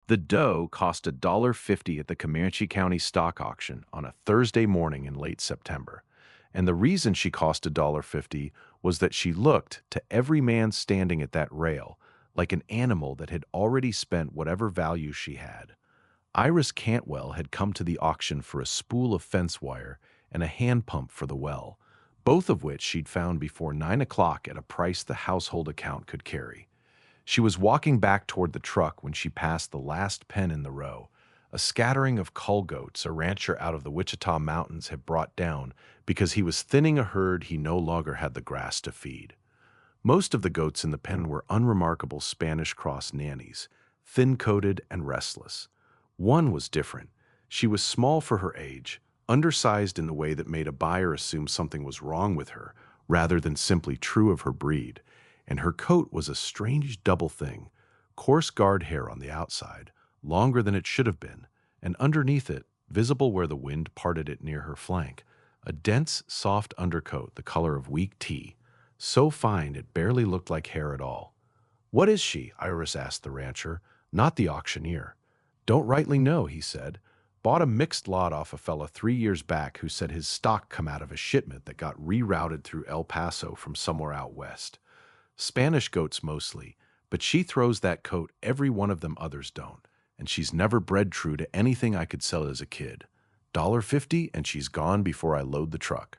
The doe cost $1.50 at the Comanche County stock auction on a Thursday morning in late September. And the reason she cost $1.50 was that she looked, to every man standing at that rail, like an animal that had already spent whatever value she had. Iris Cantwell had come to the auction for a spool of fence wire and a hand pump for the well, both of which she'd found before 9 o'clock at a price the household account could carry. She was walking back toward the truck when she passed the last pen in the row, a scattering of cull goats a rancher out of the Wichita Mountains had brought down because he was thinning a herd he no longer had the grass to feed. Most of the goats in the pen were unremarkable Spanish cross nannies, thin-coated and restless. One was different. She was small for her age, undersized in the way that made a buyer assume something was wrong with her, rather than simply true of her breed, and her coat was a strange double thing, coarse guard hair on the outside, longer than it should have been, and underneath it, visible where the wind parted it near her flank, a dense, soft undercoat the color of weak tea, so fine it barely looked like hair at all. "What is she?" Iris asked the rancher, not the auctioneer. "Don't rightly know," he said. "Bought a mixed lot off a fella 3 years back who said his stock come out of a shipment that got rerouted through El Paso from somewhere out west. Spanish goats mostly, but she throws that coat every one of them others don't, and she's never bred true to anything I could sell as a kid. $1.50 and she's gone before I load the truck."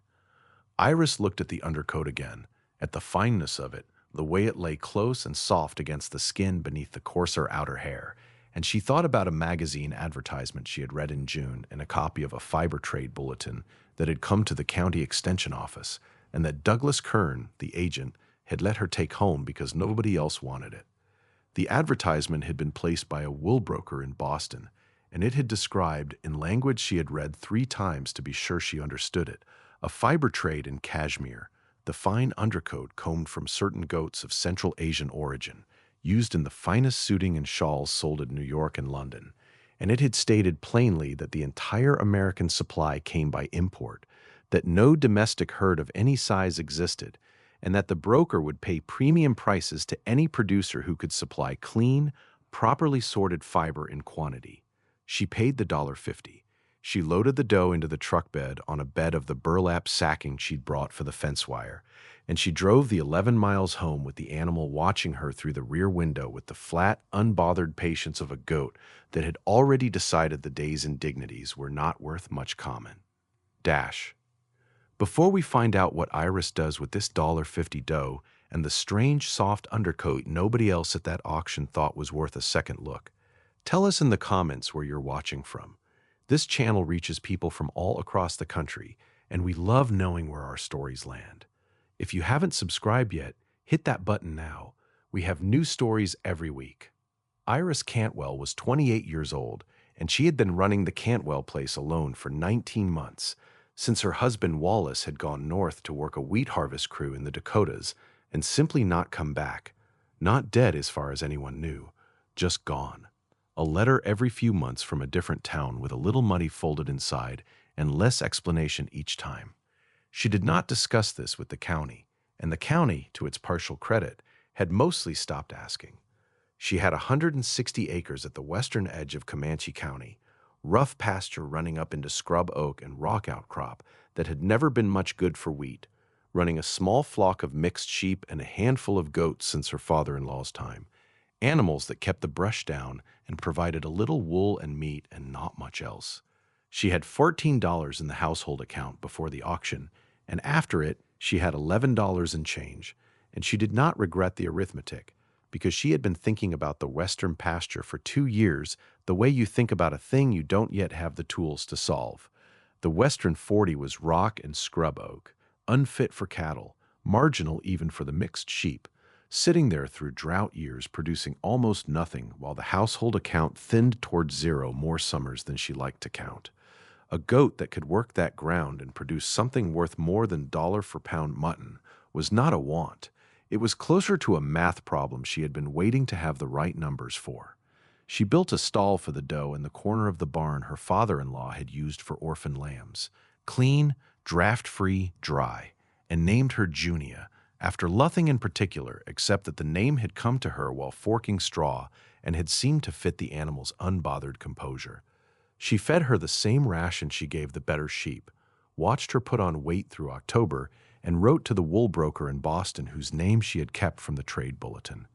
Iris looked at the undercoat again, at the fineness of it, the way it lay close and soft against the skin beneath the coarser outer hair, and she thought about a magazine advertisement she had read in June in a copy of a fiber trade bulletin that had come to the county extension office, and that Douglas Kern, the agent, had let her take home because nobody else wanted it. The advertisement had been placed by a wool broker in Boston, and it had described, in language she had read 3 times to be sure she understood it, a fiber trade in cashmere, the fine undercoat combed from certain goats of Central Asian origin, used in the finest suiting and shawls sold in New York and London, and it had stated plainly that the entire American supply came by import, that no domestic herd of any size existed, and that the broker would pay premium prices to any producer who could supply clean, properly sorted fiber in quantity. She paid the $1.50. She loaded the dough into the truck bed on a bed of the burlap sacking she'd brought for the fence wire, and she drove the 11 miles home with the animal watching her through the rear window with the flat, unbothered patience of a goat that had already decided the day's indignities were not worth much comment. Before we find out what Iris does with this $1.50 dough and the strange soft undercoat nobody else at that auction thought was worth a second look, tell us in the comments where you're watching from. This channel reaches people from all across the country, and we love knowing where our stories land. If you haven't subscribed yet, hit that button now. We have new stories every week. Iris Cantwell was 28 years old, and she had been running the Cantwell place alone for 19 months, since her husband Wallace had gone north to work a wheat harvest crew in the Dakotas and simply not come back. Not dead as far as anyone knew, just gone. A letter every few months from a different town with a little money folded inside and less explanation each time. She did not discuss this with the county, and the county, to its partial credit, had mostly stopped asking. She had 160 acres at the western edge of Comanche County, rough pasture running up into scrub oak and rock outcrop that had never been much good for wheat, running a small flock of mixed sheep and a handful of goats since her father-in-law's time, animals that kept the brush down and provided a little wool and meat and not much else. She had $14 in the household account before the auction, and after it she had $11 in change, and she did not regret the arithmetic, because she had been thinking about the western pasture for 2 years the way you think about a thing you don't yet have the tools to solve. The western 40 was rock and scrub oak, unfit for cattle, marginal even for the mixed sheep, sitting there through drought years producing almost nothing while the household account thinned towards zero more summers than she liked to count. A goat that could work that ground and produce something worth more than dollar for pound mutton was not a want. It was closer to a math problem she had been waiting to have the right numbers for. She built a stall for the doe in the corner of the barn her father-in-law had used for orphan lambs, clean, draft-free, dry, and named her Junia, after nothing in particular except that the name had come to her while forking straw and had seemed to fit the animal's unbothered composure. She fed her the same ration she gave the better sheep, watched her put on weight through October, and wrote to the wool broker in Boston whose name she had kept from the trade bulletin.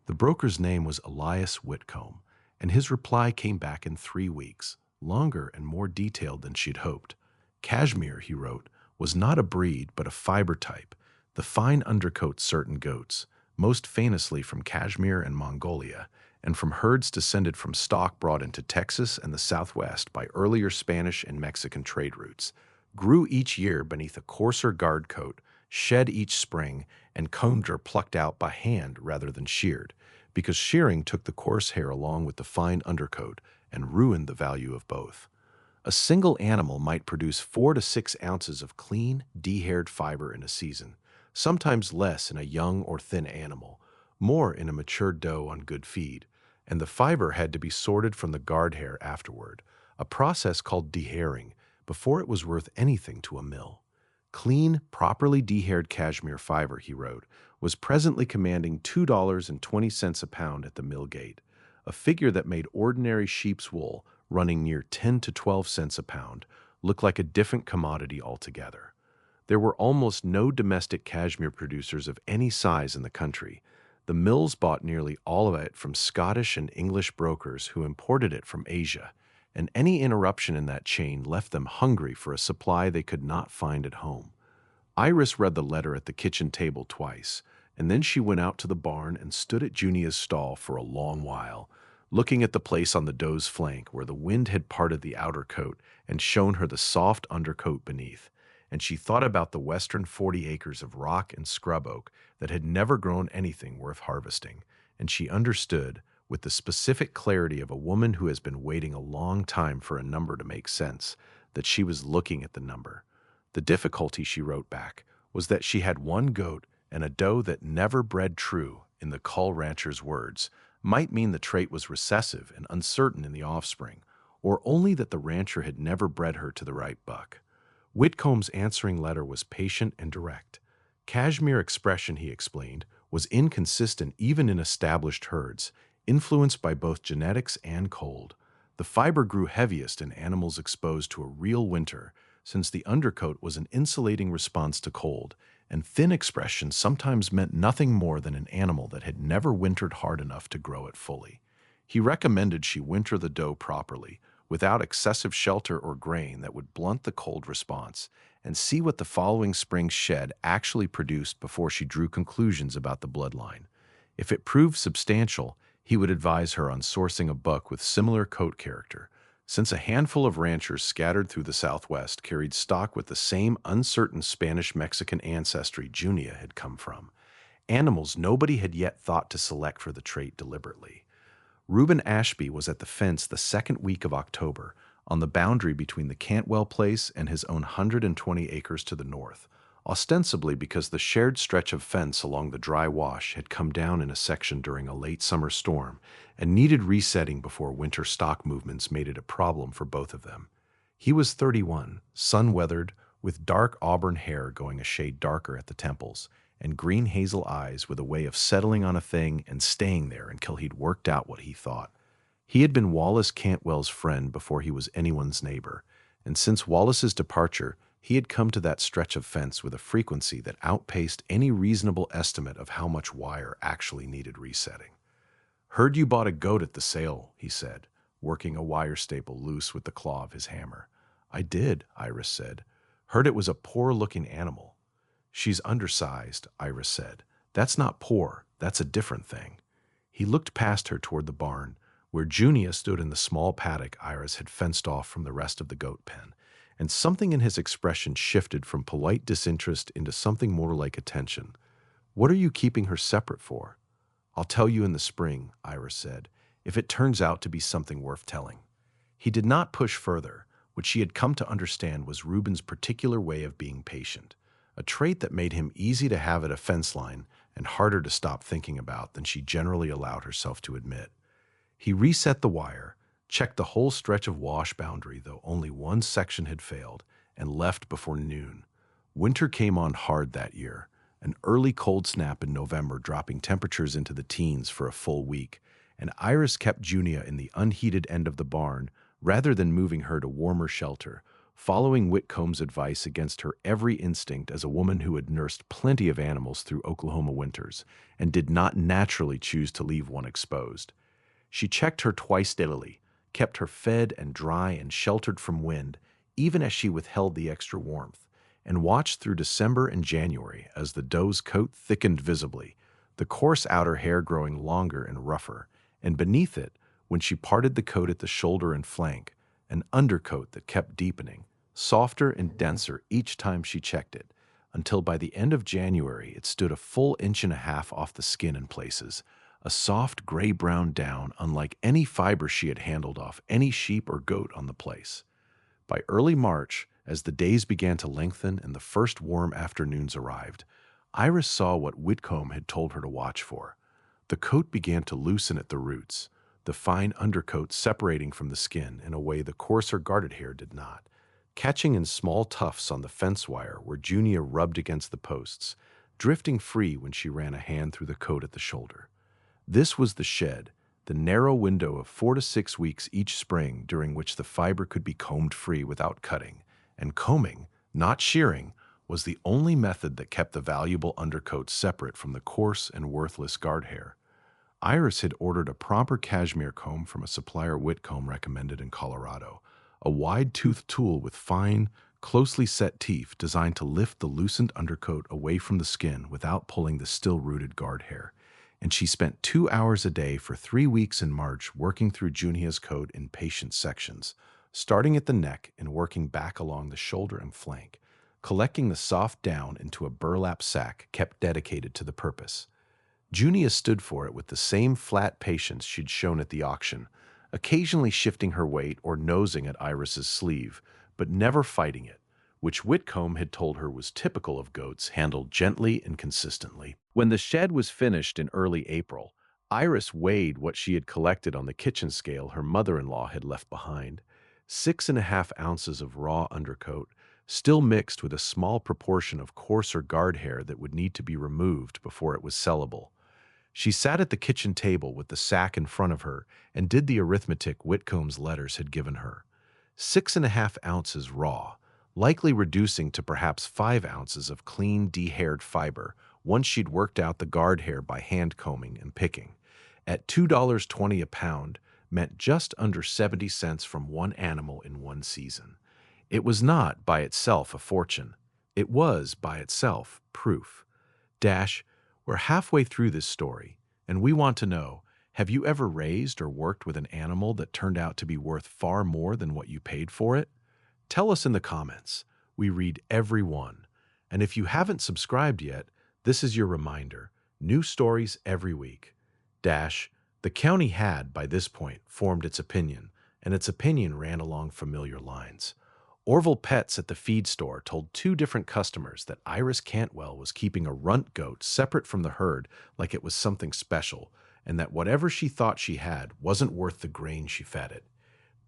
The broker's name was Elias Whitcomb, and his reply came back in 3 weeks, longer and more detailed than she'd hoped. Cashmere, he wrote, was not a breed but a fiber type, the fine undercoat certain goats, most famously from Kashmir and Mongolia, and from herds descended from stock brought into Texas and the Southwest by earlier Spanish and Mexican trade routes, grew each year beneath a coarser guard coat, shed each spring, and combed or plucked out by hand rather than sheared, because shearing took the coarse hair along with the fine undercoat and ruined the value of both. A single animal might produce 4 to 6 ounces of clean, de-haired fiber in a season, sometimes less in a young or thin animal, more in a mature doe on good feed, and the fiber had to be sorted from the guard hair afterward, a process called dehairing, before it was worth anything to a mill. Clean, properly de-haired cashmere fiber, he wrote, was presently commanding $2.20 a pound at the mill gate, a figure that made ordinary sheep's wool, running near 10 to 12 cents a pound, look like a different commodity altogether. There were almost no domestic cashmere producers of any size in the country. The mills bought nearly all of it from Scottish and English brokers who imported it from Asia, and any interruption in that chain left them hungry for a supply they could not find at home. Iris read the letter at the kitchen table twice, and then she went out to the barn and stood at Junia's stall for a long while, looking at the place on the doe's flank where the wind had parted the outer coat and shown her the soft undercoat beneath, and she thought about the western 40 acres of rock and scrub oak that had never grown anything worth harvesting, and she understood, with the specific clarity of a woman who has been waiting a long time for a number to make sense, that she was looking at the number. The difficulty, she wrote back, was that she had one goat, and a doe that never bred true, in the Cull rancher's words, might mean the trait was recessive and uncertain in the offspring, or only that the rancher had never bred her to the right buck. Whitcomb's answering letter was patient and direct. Cashmere expression, he explained, was inconsistent even in established herds, influenced by both genetics and cold. The fiber grew heaviest in animals exposed to a real winter, since the undercoat was an insulating response to cold, and thin expression sometimes meant nothing more than an animal that had never wintered hard enough to grow it fully. He recommended she winter the doe properly, without excessive shelter or grain that would blunt the cold response, and see what the following spring's shed actually produced before she drew conclusions about the bloodline. If it proved substantial, he would advise her on sourcing a buck with similar coat character, since a handful of ranchers scattered through the Southwest carried stock with the same uncertain Spanish-Mexican ancestry Junia had come from, animals nobody had yet thought to select for the trait deliberately. Reuben Ashby was at the fence the second week of October, on the boundary between the Cantwell place and his own 120 acres to the north, ostensibly because the shared stretch of fence along the dry wash had come down in a section during a late summer storm and needed resetting before winter stock movements made it a problem for both of them. He was 31, sun-weathered, with dark auburn hair going a shade darker at the temples, and green hazel eyes with a way of settling on a thing and staying there until he'd worked out what he thought. He had been Wallace Cantwell's friend before he was anyone's neighbor, and since Wallace's departure, he had come to that stretch of fence with a frequency that outpaced any reasonable estimate of how much wire actually needed resetting. "Heard you bought a goat at the sale," he said, working a wire staple loose with the claw of his hammer. "I did," Iris said. "Heard it was a poor-looking animal." "She's undersized," Iris said. "That's not poor, that's a different thing." He looked past her toward the barn, where Junia stood in the small paddock Iris had fenced off from the rest of the goat pen, and something in his expression shifted from polite disinterest into something more like attention. "What are you keeping her separate for?" "I'll tell you in the spring," Iris said, "if it turns out to be something worth telling." He did not push further, which she had come to understand was Reuben's particular way of being patient, a trait that made him easy to have at a fence line and harder to stop thinking about than she generally allowed herself to admit. He reset the wire, checked the whole stretch of wash boundary, though only one section had failed, and left before noon. Winter came on hard that year, an early cold snap in November dropping temperatures into the teens for a full week, and Iris kept Junia in the unheated end of the barn rather than moving her to warmer shelter, following Whitcomb's advice against her every instinct as a woman who had nursed plenty of animals through Oklahoma winters and did not naturally choose to leave one exposed. She checked her twice daily, kept her fed and dry and sheltered from wind, even as she withheld the extra warmth, and watched through December and January as the doe's coat thickened visibly, the coarse outer hair growing longer and rougher, and beneath it, when she parted the coat at the shoulder and flank, an undercoat that kept deepening, softer and denser each time she checked it, until by the end of January it stood a full inch and a half off the skin in places, a soft gray-brown down unlike any fiber she had handled off any sheep or goat on the place. By early March, as the days began to lengthen and the first warm afternoons arrived, Iris saw what Whitcomb had told her to watch for. The coat began to loosen at the roots, the fine undercoat separating from the skin in a way the coarser guarded hair did not, catching in small tufts on the fence wire where Junia rubbed against the posts, drifting free when she ran a hand through the coat at the shoulder. This was the shed, the narrow window of 4 to 6 weeks each spring during which the fiber could be combed free without cutting, and combing, not shearing, was the only method that kept the valuable undercoat separate from the coarse and worthless guard hair. Iris had ordered a proper cashmere comb from a supplier Whitcomb recommended in Colorado, a wide-toothed tool with fine, closely set teeth designed to lift the loosened undercoat away from the skin without pulling the still-rooted guard hair, and she spent 2 hours a day for 3 weeks in March working through Junia's coat in patient sections, starting at the neck and working back along the shoulder and flank, collecting the soft down into a burlap sack kept dedicated to the purpose. Junia stood for it with the same flat patience she'd shown at the auction, occasionally shifting her weight or nosing at Iris's sleeve, but never fighting it, which Whitcomb had told her was typical of goats handled gently and consistently. When the shed was finished in early April, Iris weighed what she had collected on the kitchen scale her mother-in-law had left behind, 6.5 ounces of raw undercoat, still mixed with a small proportion of coarser guard hair that would need to be removed before it was sellable. She sat at the kitchen table with the sack in front of her and did the arithmetic Whitcomb's letters had given her. 6.5 ounces raw, likely reducing to perhaps 5 ounces of clean, de-haired fiber once she'd worked out the guard hair by hand combing and picking. At $2.20 a pound, meant just under 70 cents from one animal in one season. It was not, by itself, a fortune. It was, by itself, proof. We're halfway through this story, and we want to know, have you ever raised or worked with an animal that turned out to be worth far more than what you paid for it? Tell us in the comments. We read every one. And if you haven't subscribed yet, this is your reminder. New stories every week. The county had, by this point, formed its opinion, and its opinion ran along familiar lines. Orville Pets at the feed store told 2 different customers that Iris Cantwell was keeping a runt goat separate from the herd like it was something special, and that whatever she thought she had wasn't worth the grain she fed it.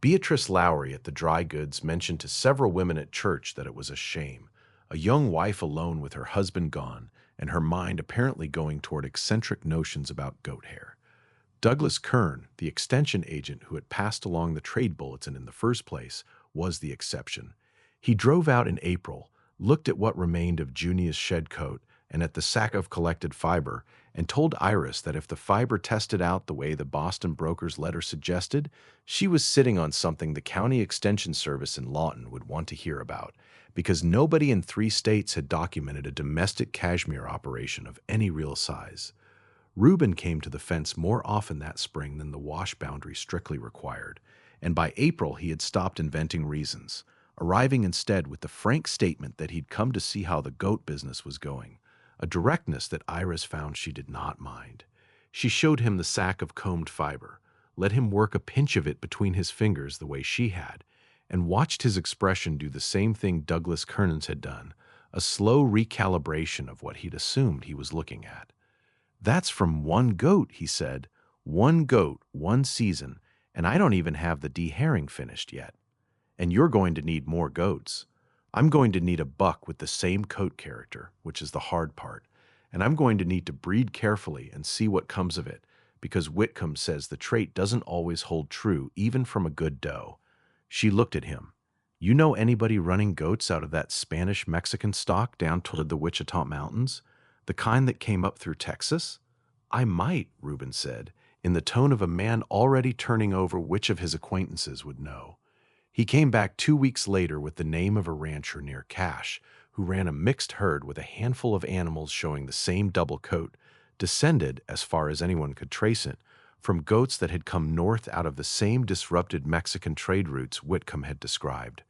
Beatrice Lowry at the dry goods mentioned to several women at church that it was a shame, a young wife alone with her husband gone, and her mind apparently going toward eccentric notions about goat hair. Douglas Kern, the extension agent who had passed along the trade bulletin in the first place, was the exception. He drove out in April, looked at what remained of Junia's shed coat and at the sack of collected fiber, and told Iris that if the fiber tested out the way the Boston broker's letter suggested, she was sitting on something the county extension service in Lawton would want to hear about, because nobody in 3 states had documented a domestic cashmere operation of any real size. Reuben came to the fence more often that spring than the wash boundary strictly required, and by April he had stopped inventing reasons, arriving instead with the frank statement that he'd come to see how the goat business was going, a directness that Iris found she did not mind. She showed him the sack of combed fiber, let him work a pinch of it between his fingers the way she had, and watched his expression do the same thing Douglas Kernan's had done, a slow recalibration of what he'd assumed he was looking at. "That's from one goat," he said. "One goat, one season, and I don't even have the de-hairing finished yet. And you're going to need more goats. I'm going to need a buck with the same coat character, which is the hard part, and I'm going to need to breed carefully and see what comes of it, because Whitcomb says the trait doesn't always hold true even from a good doe. She looked at him. You know anybody running goats out of that Spanish-Mexican stock down toward the Wichita Mountains? The kind that came up through Texas? I might, Reuben said, in the tone of a man already turning over which of his acquaintances would know. He came back 2 weeks later with the name of a rancher near Cache, who ran a mixed herd with a handful of animals showing the same double coat, descended, as far as anyone could trace it, from goats that had come north out of the same disrupted Mexican trade routes Whitcomb had described.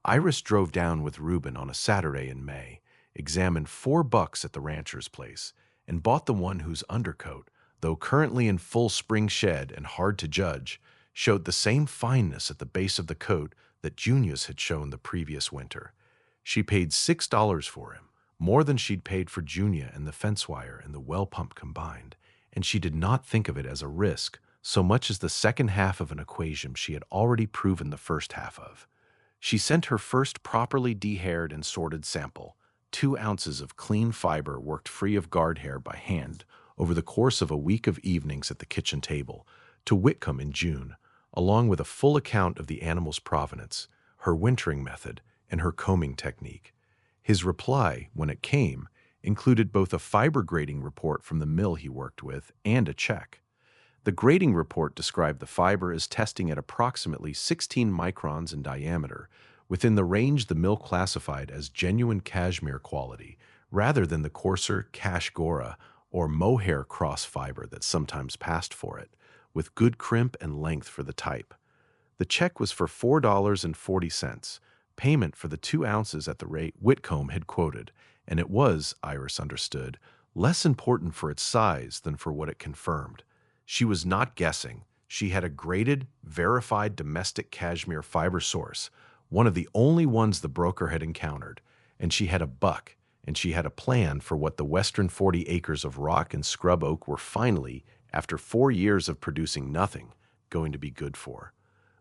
Iris drove down with Reuben on a Saturday in May, examined 4 bucks at the rancher's place, and bought the one whose undercoat, though currently in full spring shed and hard to judge, showed the same fineness at the base of the coat that Junia's had shown the previous winter. She paid $6 for him, more than she'd paid for Junia and the fence wire and the well pump combined, and she did not think of it as a risk so much as the second half of an equation she had already proven the first half of. She sent her first properly de-haired and sorted sample, 2 ounces of clean fiber worked free of guard hair by hand over the course of a week of evenings at the kitchen table, to Whitcomb in June, along with a full account of the animal's provenance, her wintering method, and her combing technique. His reply, when it came, included both a fiber grading report from the mill he worked with and a check. The grading report described the fiber as testing at approximately 16 microns in diameter, within the range the mill classified as genuine cashmere quality, rather than the coarser cashgora or mohair cross fiber that sometimes passed for it, with good crimp and length for the type. The check was for $4.40, payment for the 2 ounces at the rate Whitcomb had quoted, and it was, Iris understood, less important for its size than for what it confirmed. She was not guessing. She had a graded, verified domestic cashmere fiber source, one of the only ones the broker had encountered, and she had a buck, and she had a plan for what the western 40 acres of rock and scrub oak were finally, after 4 years of producing nothing, going to be good for.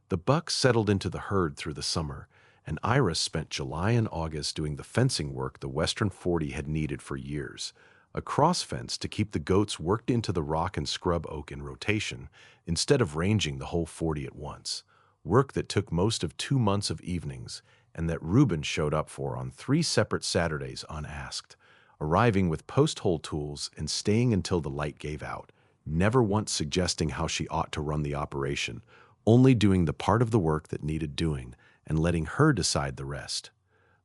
The buck settled into the herd through the summer, and Iris spent July and August doing the fencing work the western 40 had needed for years, a cross fence to keep the goats worked into the rock and scrub oak in rotation, instead of ranging the whole 40 at once, work that took most of 2 months of evenings, and that Reuben showed up for on 3 separate Saturdays unasked, arriving with post-hole tools and staying until the light gave out, never once suggesting how she ought to run the operation, only doing the part of the work that needed doing, and letting her decide the rest.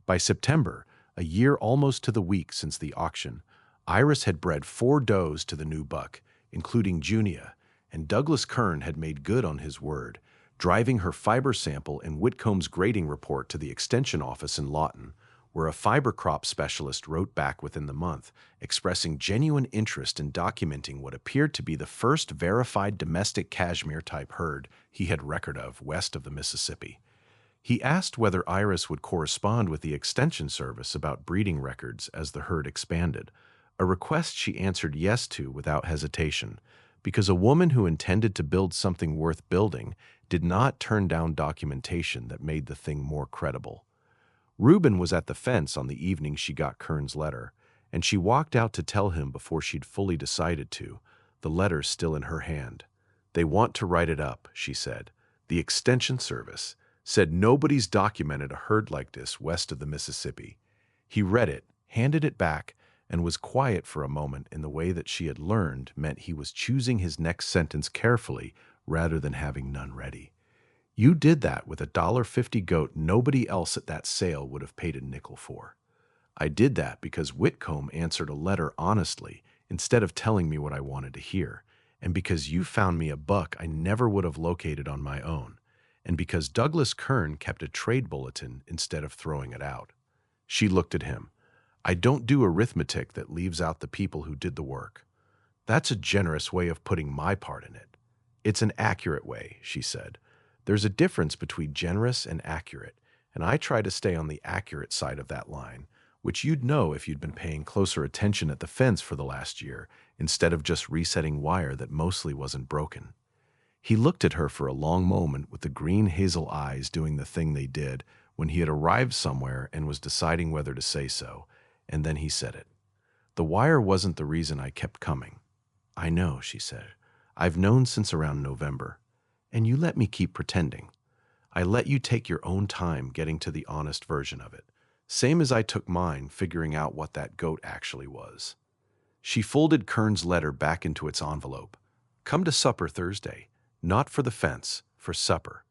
By September, a year almost to the week since the auction, Iris had bred 4 does to the new buck, including Junia, and Douglas Kern had made good on his word, driving her fiber sample and Whitcomb's grading report to the extension office in Lawton, where a fiber crop specialist wrote back within the month, expressing genuine interest in documenting what appeared to be the first verified domestic cashmere-type herd he had record of west of the Mississippi. He asked whether Iris would correspond with the Extension Service about breeding records as the herd expanded, a request she answered yes to without hesitation, because a woman who intended to build something worth building did not turn down documentation that made the thing more credible. Reuben was at the fence on the evening she got Kern's letter, and she walked out to tell him before she'd fully decided to, the letter still in her hand. "They want to write it up," she said. "The Extension Service said nobody's documented a herd like this west of the Mississippi." He read it, handed it back, and was quiet for a moment in the way that she had learned meant he was choosing his next sentence carefully rather than having none ready. "You did that with a $1.50 goat nobody else at that sale would have paid a nickel for." "I did that because Whitcomb answered a letter honestly instead of telling me what I wanted to hear, and because you found me a buck I never would have located on my own, and because Douglas Kern kept a trade bulletin instead of throwing it out." She looked at him. "I don't do arithmetic that leaves out the people who did the work." "That's a generous way of putting my part in it." "It's an accurate way," she said. "There's a difference between generous and accurate, and I try to stay on the accurate side of that line, which you'd know if you'd been paying closer attention at the fence for the last year, instead of just resetting wire that mostly wasn't broken." He looked at her for a long moment with the green hazel eyes doing the thing they did when he had arrived somewhere and was deciding whether to say so, and then he said it. "The wire wasn't the reason I kept coming." "I know," she said. I've known since around November, and you let me keep pretending. I let you take your own time getting to the honest version of it, same as I took mine figuring out what that goat actually was. She folded Kern's letter back into its envelope. Come to supper Thursday, not for the fence, for supper.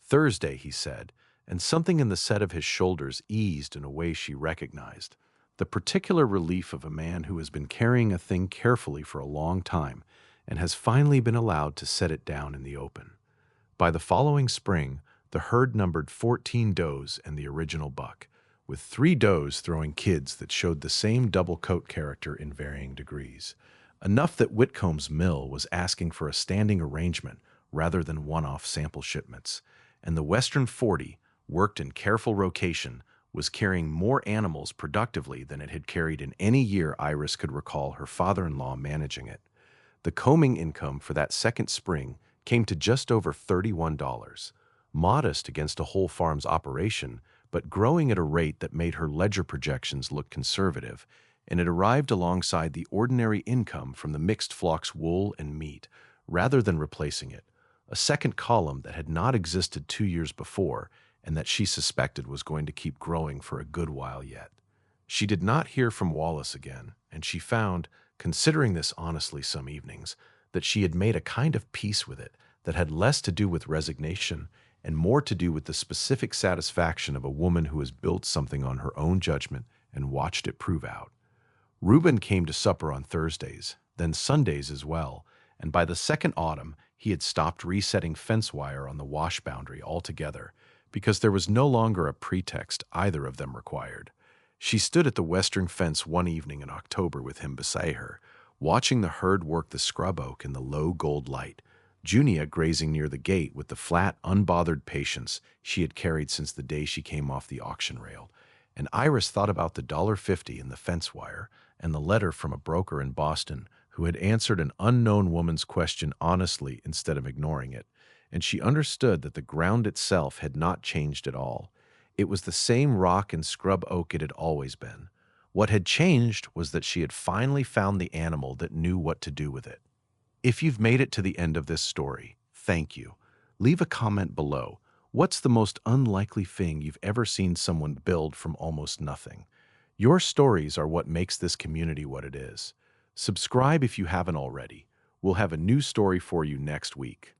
Thursday, he said, and something in the set of his shoulders eased in a way she recognized. The particular relief of a man who has been carrying a thing carefully for a long time and has finally been allowed to set it down in the open. By the following spring, the herd numbered 14 does and the original buck, with 3 does throwing kids that showed the same double coat character in varying degrees. Enough that Whitcomb's mill was asking for a standing arrangement rather than one-off sample shipments, and the Western 40, worked in careful rotation, was carrying more animals productively than it had carried in any year Iris could recall her father-in-law managing it. The combing income for that second spring came to just over $31, modest against a whole farm's operation, but growing at a rate that made her ledger projections look conservative, and it arrived alongside the ordinary income from the mixed flocks wool and meat, rather than replacing it, a second column that had not existed 2 years before and that she suspected was going to keep growing for a good while yet. She did not hear from Wallace again, and she found, considering this honestly some evenings, that she had made a kind of peace with it that had less to do with resignation and more to do with the specific satisfaction of a woman who has built something on her own judgment and watched it prove out. Reuben came to supper on Thursdays, then Sundays as well, and by the second autumn he had stopped resetting fence wire on the wash boundary altogether because there was no longer a pretext either of them required. She stood at the western fence one evening in October with him beside her, watching the herd work the scrub oak in the low gold light, Junia grazing near the gate with the flat, unbothered patience she had carried since the day she came off the auction rail, and Iris thought about the $1.50 in the fence wire and the letter from a broker in Boston who had answered an unknown woman's question honestly instead of ignoring it, and she understood that the ground itself had not changed at all. It was the same rock and scrub oak it had always been. What had changed was that she had finally found the animal that knew what to do with it. If you've made it to the end of this story, thank you. Leave a comment below. What's the most unlikely thing you've ever seen someone build from almost nothing? Your stories are what makes this community what it is. Subscribe if you haven't already. We'll have a new story for you next week.